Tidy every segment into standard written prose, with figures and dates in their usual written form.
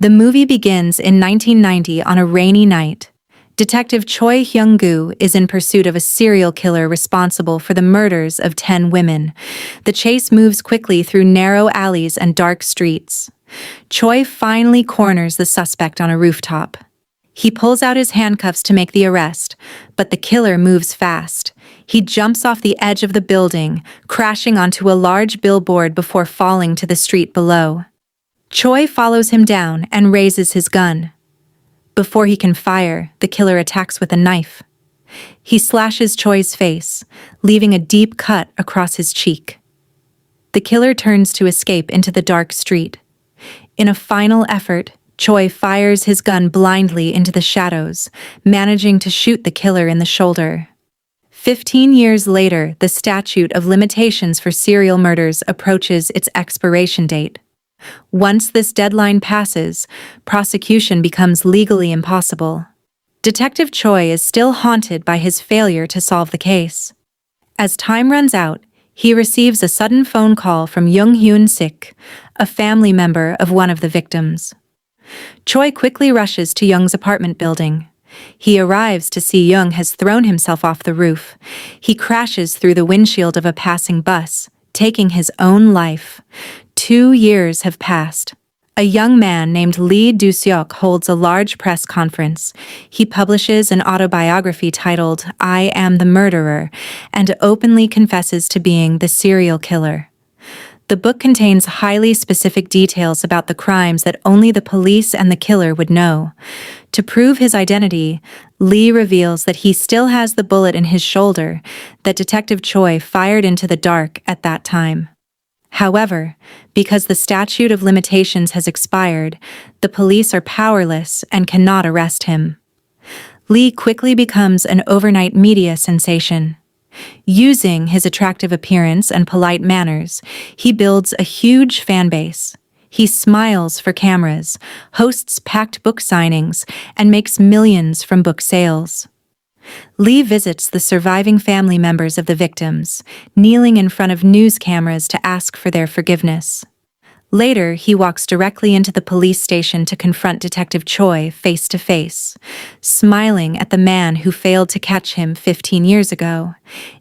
The movie begins in 1990 on a rainy night. Detective Choi Hyung-gu is in pursuit of a serial killer responsible for the murders of 10 women. The chase moves quickly through narrow alleys and dark streets. Choi finally corners the suspect on a rooftop. He pulls out his handcuffs to make the arrest, but the killer moves fast. He jumps off the edge of the building, crashing onto a large billboard before falling to the street below. Choi follows him down and raises his gun. Before he can fire, the killer attacks with a knife. He slashes Choi's face, leaving a deep cut across his cheek. The killer turns to escape into the dark street. In a final effort, Choi fires his gun blindly into the shadows, managing to shoot the killer in the shoulder. 15 years later, the statute of limitations for serial murders approaches its expiration date. Once this deadline passes, prosecution becomes legally impossible. Detective Choi is still haunted by his failure to solve the case. As time runs out, he receives a sudden phone call from Jung Hyun-sik, a family member of one of the victims. Choi quickly rushes to Jung's apartment building. He arrives to see Jung has thrown himself off the roof. He crashes through the windshield of a passing bus, taking his own life. 2 years have passed. A young man named Lee Do-seok holds a large press conference. He publishes an autobiography titled I Am the Murderer and openly confesses to being the serial killer. The book contains highly specific details about the crimes that only the police and the killer would know. To prove his identity, Lee reveals that he still has the bullet in his shoulder that Detective Choi fired into the dark at that time. However, because the statute of limitations has expired, the police are powerless and cannot arrest him. Lee quickly becomes an overnight media sensation. Using his attractive appearance and polite manners, he builds a huge fan base. He smiles for cameras, hosts packed book signings, and makes millions from book sales. Lee visits the surviving family members of the victims, kneeling in front of news cameras to ask for their forgiveness. Later, he walks directly into the police station to confront Detective Choi face to face, smiling at the man who failed to catch him 15 years ago.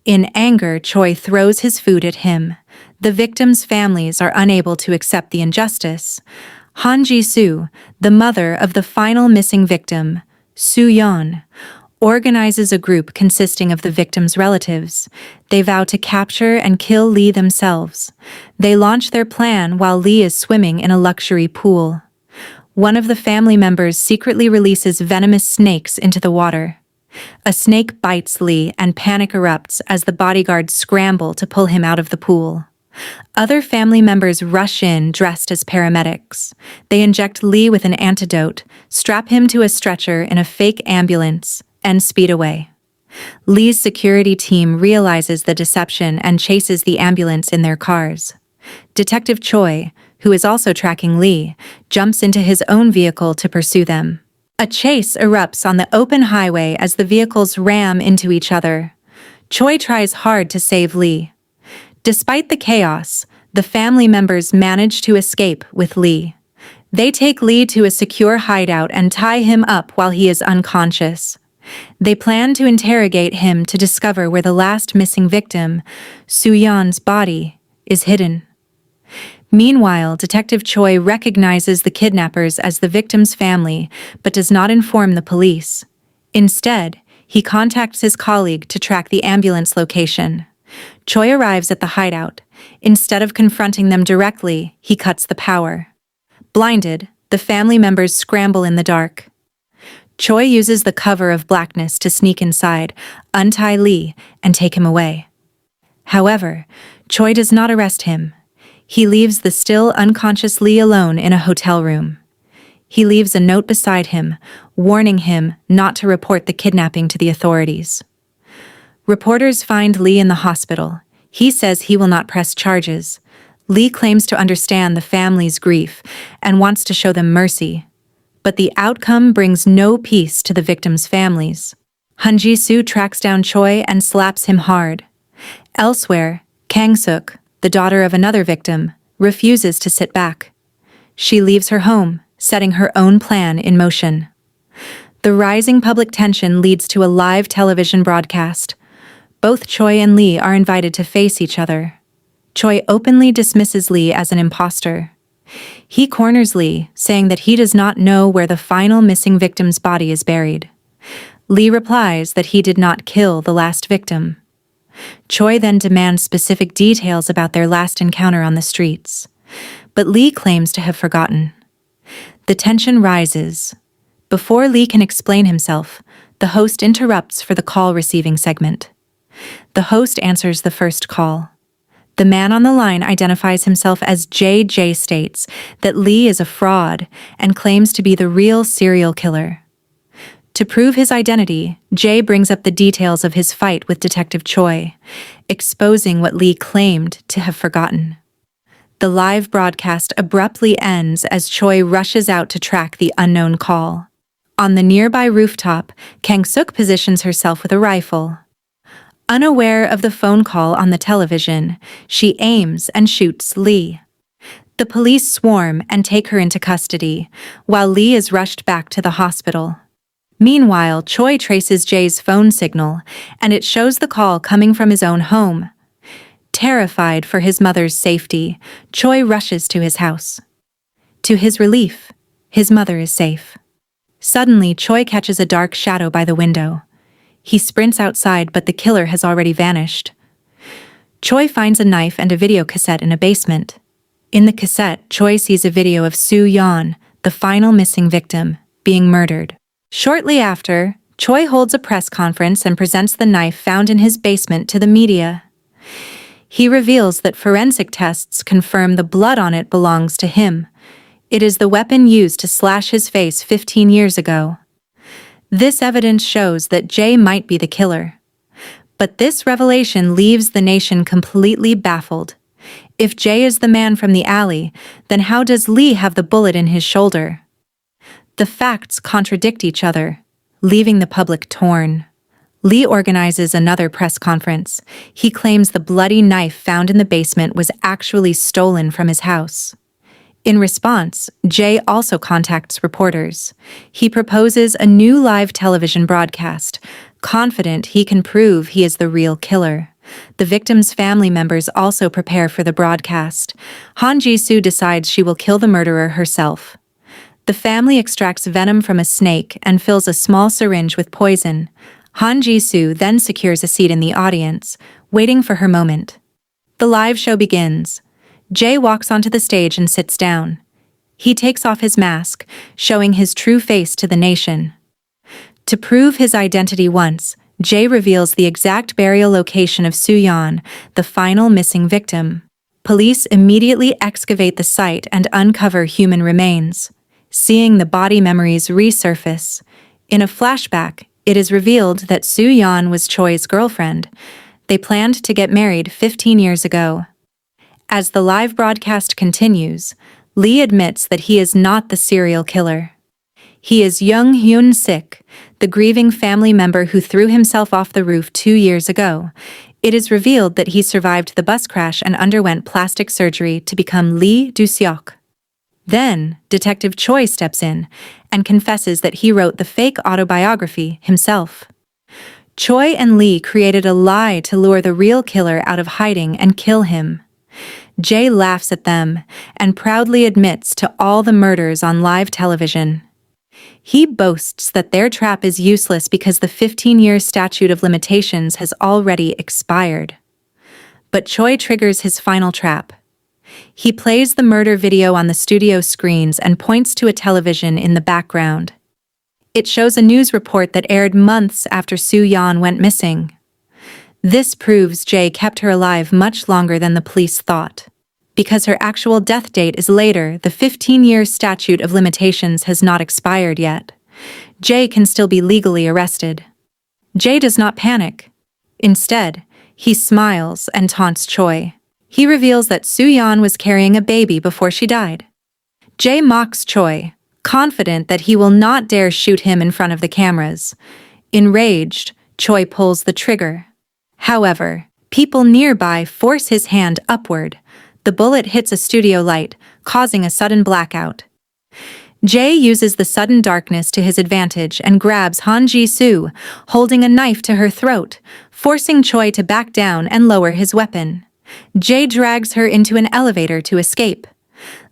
In anger, Choi throws his food at him. The victims' families are unable to accept the injustice. Han Ji-soo, the mother of the final missing victim, Soo-yeon, organizes a group consisting of the victims' relatives. They vow to capture and kill Lee themselves. They launch their plan while Lee is swimming in a luxury pool. One of the family members secretly releases venomous snakes into the water. A snake bites Lee and panic erupts as the bodyguards scramble to pull him out of the pool. Other family members rush in dressed as paramedics. They inject Lee with an antidote, strap him to a stretcher in a fake ambulance, and speed away. Lee's security team realizes the deception and chases the ambulance in their cars. Detective Choi, who is also tracking Lee, jumps into his own vehicle to pursue them. A chase erupts on the open highway as the vehicles ram into each other. Choi tries hard to save Lee. Despite the chaos, the family members manage to escape with Lee. They take Lee to a secure hideout and tie him up while he is unconscious. They plan to interrogate him to discover where the last missing victim, Soo-yeon's body, is hidden. Meanwhile, Detective Choi recognizes the kidnappers as the victim's family, but does not inform the police. Instead, he contacts his colleague to track the ambulance location. Choi arrives at the hideout. Instead of confronting them directly, he cuts the power. Blinded, the family members scramble in the dark. Choi uses the cover of blackness to sneak inside, untie Lee, and take him away. However, Choi does not arrest him. He leaves the still unconscious Lee alone in a hotel room. He leaves a note beside him, warning him not to report the kidnapping to the authorities. Reporters find Lee in the hospital. He says he will not press charges. Lee claims to understand the family's grief and wants to show them mercy. But the outcome brings no peace to the victims' families. Han Ji-soo tracks down Choi and slaps him hard. Elsewhere, Kang-suk, the daughter of another victim, refuses to sit back. She leaves her home, setting her own plan in motion. The rising public tension leads to a live television broadcast. Both Choi and Lee are invited to face each other. Choi openly dismisses Lee as an imposter. He corners Lee, saying that he does not know where the final missing victim's body is buried. Lee replies that he did not kill the last victim. Choi then demands specific details about their last encounter on the streets, but Lee claims to have forgotten. The tension rises. Before Lee can explain himself, the host interrupts for the call-receiving segment. The host answers the first call. The man on the line identifies himself as J. States that Lee is a fraud and claims to be the real serial killer. To prove his identity, Jay brings up the details of his fight with Detective Choi, exposing what Lee claimed to have forgotten. The live broadcast abruptly ends as Choi rushes out to track the unknown call. On the nearby rooftop, Kang-suk positions herself with a rifle. Unaware of the phone call on the television, she aims and shoots Lee. The police swarm and take her into custody, while Lee is rushed back to the hospital. Meanwhile, Choi traces Jay's phone signal, and it shows the call coming from his own home. Terrified for his mother's safety, Choi rushes to his house. To his relief, his mother is safe. Suddenly, Choi catches a dark shadow by the window. He sprints outside, but the killer has already vanished. Choi finds a knife and a video cassette in a basement. In the cassette, Choi sees a video of Soo-yeon, the final missing victim, being murdered. Shortly after, Choi holds a press conference and presents the knife found in his basement to the media. He reveals that forensic tests confirm the blood on it belongs to him. It is the weapon used to slash his face 15 years ago. This evidence shows that Jay might be the killer. But this revelation leaves the nation completely baffled. If Jay is the man from the alley, then how does Lee have the bullet in his shoulder? The facts contradict each other, leaving the public torn. Lee organizes another press conference. He claims the bloody knife found in the basement was actually stolen from his house. In response, Jay also contacts reporters. He proposes a new live television broadcast, confident he can prove he is the real killer. The victim's family members also prepare for the broadcast. Han Ji-soo decides she will kill the murderer herself. The family extracts venom from a snake and fills a small syringe with poison. Han Ji-soo then secures a seat in the audience, waiting for her moment. The live show begins. Jay walks onto the stage and sits down. He takes off his mask, showing his true face to the nation. To prove his identity once, Jay reveals the exact burial location of Soo-yeon, the final missing victim. Police immediately excavate the site and uncover human remains. Seeing the body memories resurface. In a flashback, it is revealed that Soo-yeon was Choi's girlfriend. They planned to get married 15 years ago. As the live broadcast continues, Lee admits that he is not the serial killer. He is Young Hyun-sik, the grieving family member who threw himself off the roof 2 years ago. It is revealed that he survived the bus crash and underwent plastic surgery to become Lee Do-seok. Then, Detective Choi steps in and confesses that he wrote the fake autobiography himself. Choi and Lee created a lie to lure the real killer out of hiding and kill him. Jay laughs at them and proudly admits to all the murders on live television. He boasts that their trap is useless because the 15-year statute of limitations has already expired. But Choi triggers his final trap. He plays the murder video on the studio screens and points to a television in the background. It shows a news report that aired months after Soo-yeon went missing. This proves Jay kept her alive much longer than the police thought. Because her actual death date is later, the 15-year statute of limitations has not expired yet. Jay can still be legally arrested. Jay does not panic. Instead, he smiles and taunts Choi. He reveals that Soo-yeon was carrying a baby before she died. Jay mocks Choi, confident that he will not dare shoot him in front of the cameras. Enraged, Choi pulls the trigger. However, people nearby force his hand upward. The bullet hits a studio light, causing a sudden blackout. Jae uses the sudden darkness to his advantage and grabs Han Ji-soo, holding a knife to her throat, forcing Choi to back down and lower his weapon. Jae drags her into an elevator to escape.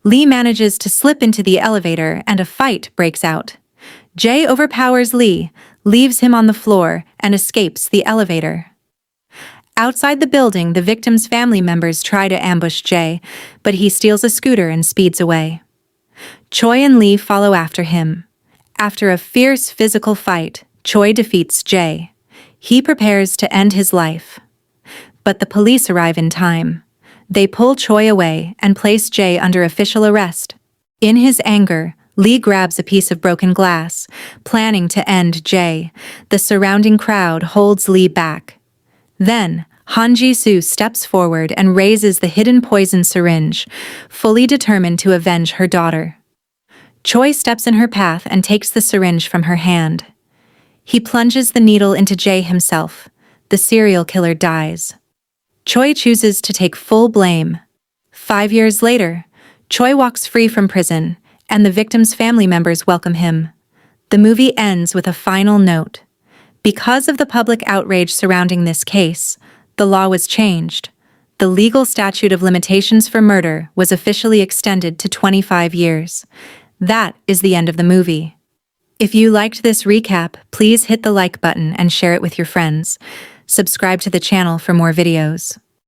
Lee manages to slip into the elevator and a fight breaks out. Jae overpowers Lee, leaves him on the floor, and escapes the elevator. Outside the building, the victim's family members try to ambush Jae, but he steals a scooter and speeds away. Choi and Lee follow after him. After a fierce physical fight, Choi defeats Jae. He prepares to end his life. But the police arrive in time. They pull Choi away and place Jae under official arrest. In his anger, Lee grabs a piece of broken glass, planning to end Jae. The surrounding crowd holds Lee back. Then, Han Ji-soo steps forward and raises the hidden poison syringe, fully determined to avenge her daughter. Choi steps in her path and takes the syringe from her hand. He plunges the needle into Jae himself. The serial killer dies. Choi chooses to take full blame. 5 years later, Choi walks free from prison, and the victim's family members welcome him. The movie ends with a final note. Because of the public outrage surrounding this case, the law was changed. The legal statute of limitations for murder was officially extended to 25 years. That is the end of the movie. If you liked this recap, please hit the like button and share it with your friends. Subscribe to the channel for more videos.